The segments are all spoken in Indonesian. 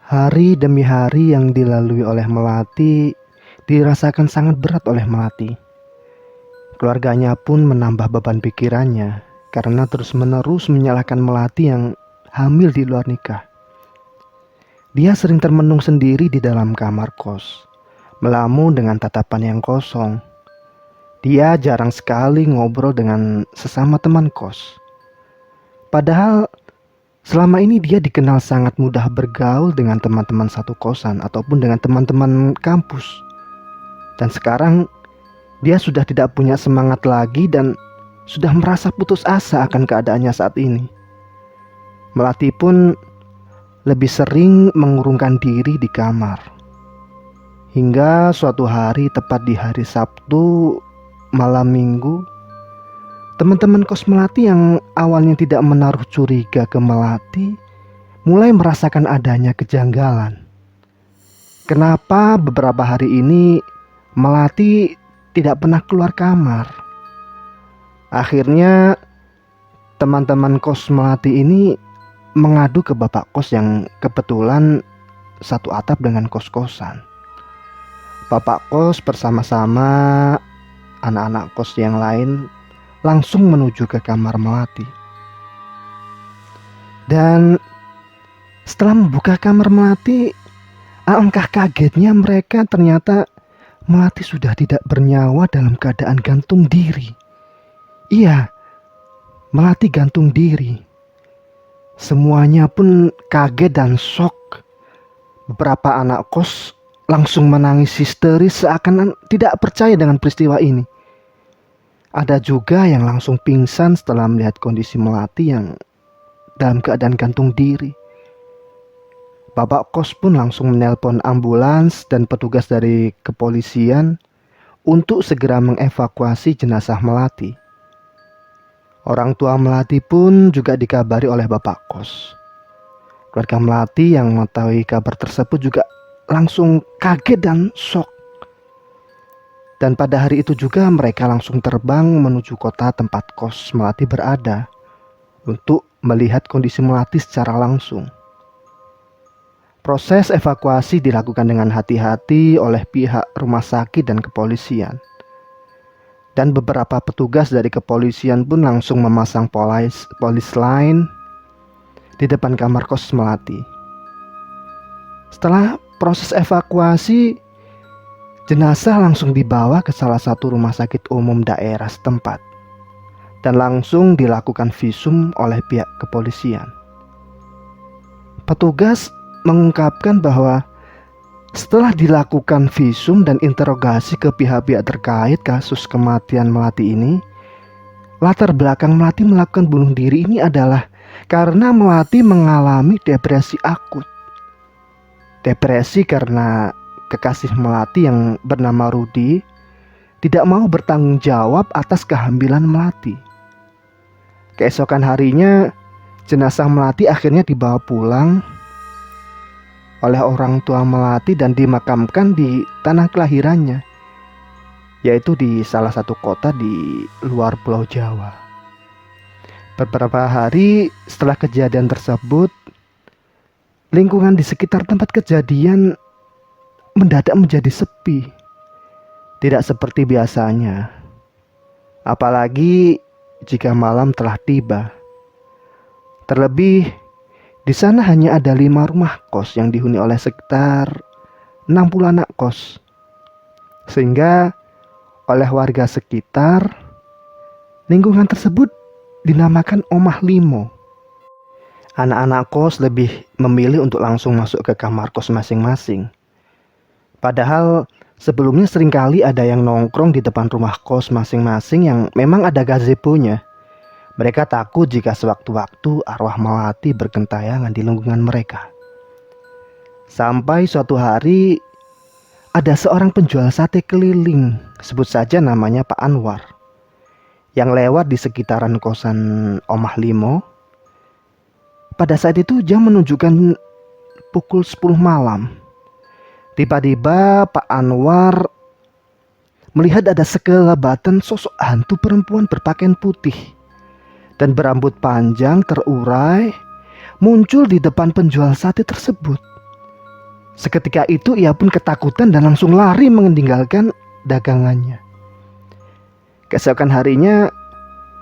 Hari demi hari yang dilalui oleh Melati dirasakan sangat berat oleh Melati. Keluarganya pun menambah beban pikirannya karena terus-menerus menyalahkan Melati yang hamil di luar nikah. Dia sering termenung sendiri di dalam kamar kos, melamun dengan tatapan yang kosong. Dia jarang sekali ngobrol dengan sesama teman kos. Padahal selama ini dia dikenal sangat mudah bergaul dengan teman-teman satu kosan ataupun dengan teman-teman kampus. Dan sekarang dia sudah tidak punya semangat lagi dan sudah merasa putus asa akan keadaannya saat ini. Melati pun lebih sering mengurungkan diri di kamar. Hingga suatu hari, tepat di hari Sabtu malam minggu, teman-teman kos Melati yang awalnya tidak menaruh curiga ke Melati mulai merasakan adanya kejanggalan. Kenapa beberapa hari ini Melati tidak pernah keluar kamar? Akhirnya teman-teman kos Melati ini mengadu ke bapak kos yang kebetulan satu atap dengan kos-kosan. Bapak kos bersama-sama anak-anak kos yang lain langsung menuju ke kamar Melati. Dan setelah membuka kamar Melati, alangkah kagetnya mereka, ternyata Melati sudah tidak bernyawa dalam keadaan gantung diri. Iya, Melati gantung diri. Semuanya pun kaget dan shock. Beberapa anak kos langsung menangis histeris seakan tidak percaya dengan peristiwa ini. Ada juga yang langsung pingsan setelah melihat kondisi Melati yang dalam keadaan gantung diri. Bapak kos pun langsung menelpon ambulans dan petugas dari kepolisian untuk segera mengevakuasi jenazah Melati. Orang tua Melati pun juga dikabari oleh bapak kos. Keluarga Melati yang mengetahui kabar tersebut juga langsung kaget dan shock. Dan pada hari itu juga mereka langsung terbang menuju kota tempat kos Melati berada untuk melihat kondisi Melati secara langsung. Proses evakuasi dilakukan dengan hati-hati oleh pihak rumah sakit dan kepolisian. Dan beberapa petugas dari kepolisian pun langsung memasang polis line di depan kamar kos Melati. Setelah proses evakuasi, jenazah langsung dibawa ke salah satu rumah sakit umum daerah setempat dan langsung dilakukan visum oleh pihak kepolisian. Petugas mengungkapkan bahwa setelah dilakukan visum dan interogasi ke pihak-pihak terkait kasus kematian Melati ini, latar belakang Melati melakukan bunuh diri ini adalah karena Melati mengalami depresi akut. Depresi karena kekasih Melati yang bernama Rudi tidak mau bertanggung jawab atas kehamilan Melati. Keesokan harinya, jenazah Melati akhirnya dibawa pulang oleh orang tua Melati dan dimakamkan di tanah kelahirannya, yaitu di salah satu kota di luar Pulau Jawa. Beberapa hari setelah kejadian tersebut, lingkungan di sekitar tempat kejadian mendadak menjadi sepi. Tidak seperti biasanya. Apalagi jika malam telah tiba. Terlebih, di sana hanya ada 5 rumah kos yang dihuni oleh sekitar 60 anak kos. Sehingga oleh warga sekitar, lingkungan tersebut dinamakan Omah Limo. Anak-anak kos lebih memilih untuk langsung masuk ke kamar kos masing-masing. Padahal sebelumnya seringkali ada yang nongkrong di depan rumah kos masing-masing yang memang ada gazebo-nya. Mereka takut jika sewaktu-waktu arwah Melati bergentayangan di lingkungan mereka. Sampai suatu hari ada seorang penjual sate keliling, sebut saja namanya Pak Anwar, yang lewat di sekitaran kosan Omah Limo. Pada saat itu jam menunjukkan pukul 10 malam. Tiba-tiba Pak Anwar melihat ada sekelebatan sosok hantu perempuan berpakaian putih dan berambut panjang terurai muncul di depan penjual sate tersebut. Seketika itu ia pun ketakutan dan langsung lari meninggalkan dagangannya. Keesokan harinya,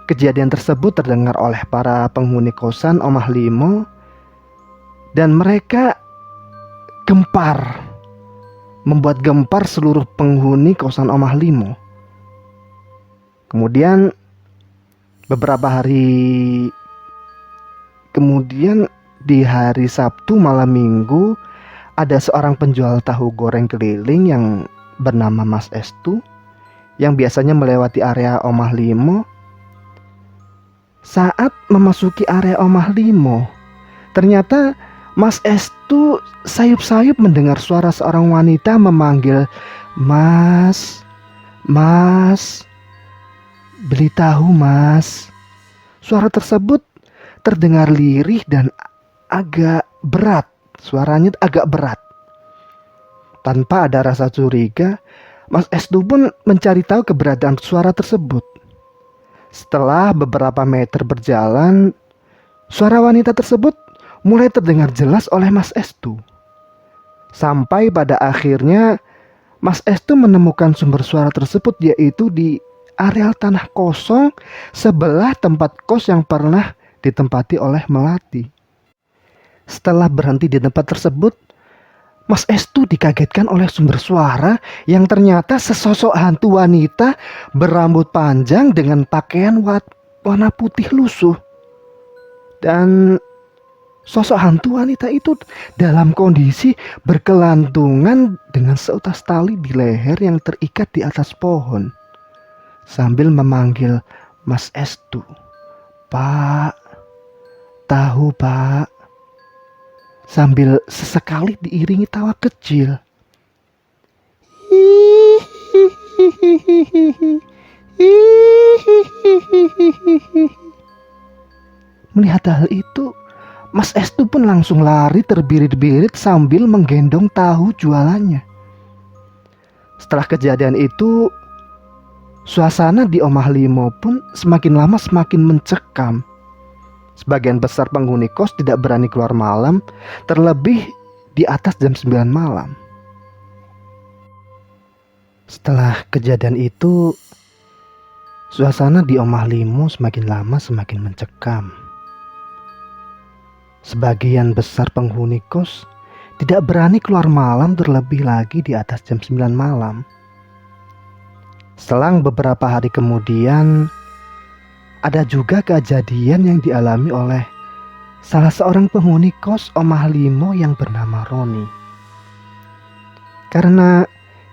kejadian tersebut terdengar oleh para penghuni kosan Omah Limo dan mereka gempar, membuat gempar seluruh penghuni kosan Omah Limo. Kemudian beberapa hari kemudian di hari Sabtu malam Minggu, ada seorang penjual tahu goreng keliling yang bernama Mas Estu yang biasanya melewati area Omah Limo. Saat memasuki area Omah Limo, ternyata Mas Estu sayup-sayup mendengar suara seorang wanita memanggil, "Mas, Mas, beli tahu Mas." Suara tersebut terdengar lirih dan agak berat. Suaranya agak berat. Tanpa ada rasa curiga, Mas Estu pun mencari tahu keberadaan suara tersebut. Setelah beberapa meter berjalan, suara wanita tersebut mulai terdengar jelas oleh Mas Estu. Sampai pada akhirnya Mas Estu menemukan sumber suara tersebut, yaitu di areal tanah kosong sebelah tempat kos yang pernah ditempati oleh Melati. Setelah berhenti di tempat tersebut, Mas Estu dikagetkan oleh sumber suara yang ternyata sesosok hantu wanita berambut panjang dengan pakaian warna putih lusuh. Dan sosok hantu wanita itu dalam kondisi berkelantungan dengan seutas tali di leher yang terikat di atas pohon, sambil memanggil Mas Estu, "Pak, tahu Pak," sambil sesekali diiringi tawa kecil. Melihat hal itu, Mas Estu pun langsung lari terbirit-birit sambil menggendong tahu jualannya. Setelah kejadian itu, suasana di Omah Limo pun semakin lama semakin mencekam. Sebagian besar penghuni kos tidak berani keluar malam, terlebih di atas jam 9 malam. Setelah kejadian itu, suasana di Omah Limo semakin lama semakin mencekam. Sebagian besar penghuni kos tidak berani keluar malam, terlebih lagi di atas jam 9 malam. Selang beberapa hari kemudian, ada juga kejadian yang dialami oleh salah seorang penghuni kos Omah Limo yang bernama Roni. Karena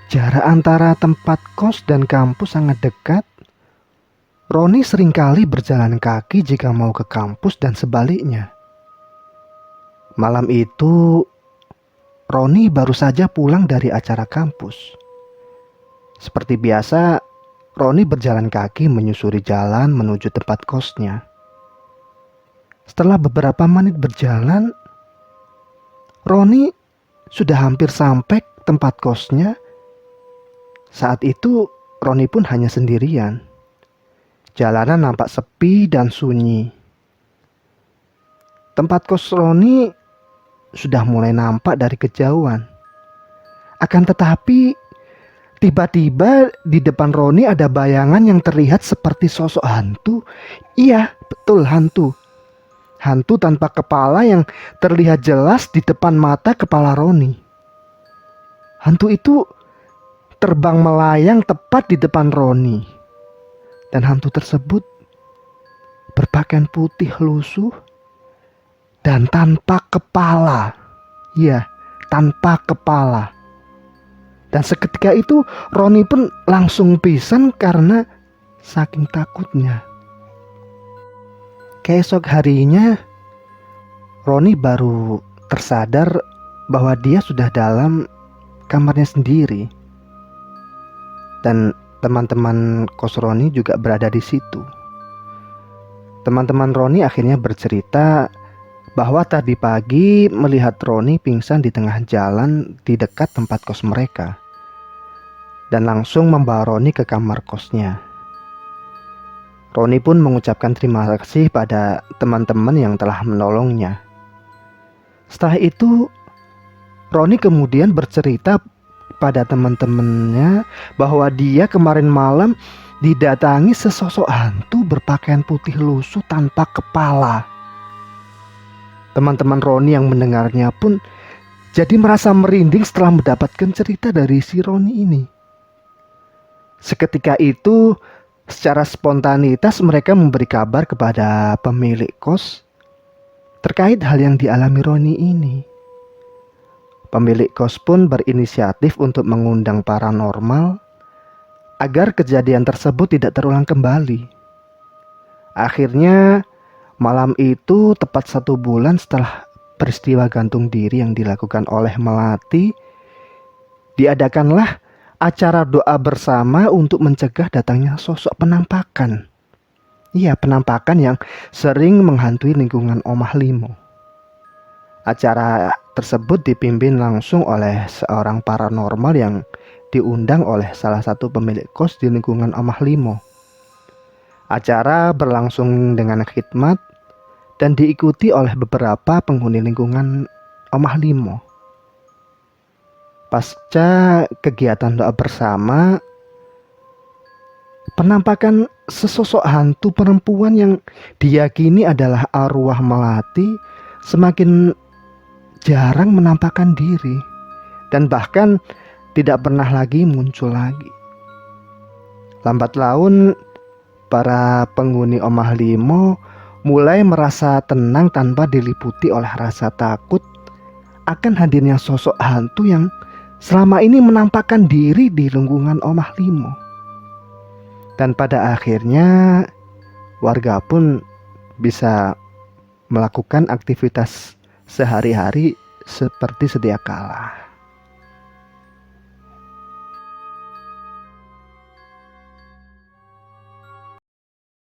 jarak antara tempat kos dan kampus sangat dekat, Roni seringkali berjalan kaki jika mau ke kampus dan sebaliknya. Malam itu, Roni baru saja pulang dari acara kampus. Seperti biasa, Roni berjalan kaki menyusuri jalan menuju tempat kosnya. Setelah beberapa menit berjalan, Roni sudah hampir sampai tempat kosnya. Saat itu, Roni pun hanya sendirian. Jalanan nampak sepi dan sunyi. Tempat kos Roni sudah mulai nampak dari kejauhan. Akan tetapi, tiba-tiba di depan Roni ada bayangan yang terlihat seperti sosok hantu. Iya, betul, hantu. Hantu tanpa kepala yang terlihat jelas di depan mata kepala Roni. Hantu itu terbang melayang tepat di depan Roni. Dan hantu tersebut berpakaian putih lusuh dan tanpa kepala. Iya, tanpa kepala. Dan seketika itu Roni pun langsung pingsan karena saking takutnya. Keesok harinya Roni baru tersadar bahwa dia sudah dalam kamarnya sendiri. Dan teman-teman kos Roni juga berada di situ. Teman-teman Roni akhirnya bercerita bahwa tadi pagi melihat Roni pingsan di tengah jalan di dekat tempat kos mereka, dan langsung membawa Roni ke kamar kosnya. Roni pun mengucapkan terima kasih pada teman-teman yang telah menolongnya. Setelah itu, Roni kemudian bercerita pada teman-temannya bahwa dia kemarin malam didatangi sesosok hantu berpakaian putih lusuh tanpa kepala. Teman-teman Roni yang mendengarnya pun jadi merasa merinding setelah mendapatkan cerita dari si Roni ini. Seketika itu, secara spontanitas mereka memberi kabar kepada pemilik kos terkait hal yang dialami Roni ini. Pemilik kos pun berinisiatif untuk mengundang paranormal agar kejadian tersebut tidak terulang kembali. Akhirnya, malam itu tepat 1 bulan setelah peristiwa gantung diri yang dilakukan oleh Melati, diadakanlah acara doa bersama untuk mencegah datangnya sosok penampakan. Iya, penampakan yang sering menghantui lingkungan Omah Limo. Acara tersebut dipimpin langsung oleh seorang paranormal yang diundang oleh salah satu pemilik kos di lingkungan Omah Limo. Acara berlangsung dengan khidmat dan diikuti oleh beberapa penghuni lingkungan Omah Limo. Pasca kegiatan doa bersama, penampakan sesosok hantu perempuan yang diyakini adalah arwah Melati semakin jarang menampakkan diri dan bahkan tidak pernah lagi muncul lagi. Lambat laun, para penghuni Omah Limo mulai merasa tenang tanpa diliputi oleh rasa takut akan hadirnya sosok hantu yang selama ini menampakkan diri di lingkungan Omah Limo. Dan pada akhirnya warga pun bisa melakukan aktivitas sehari-hari seperti sedia kala.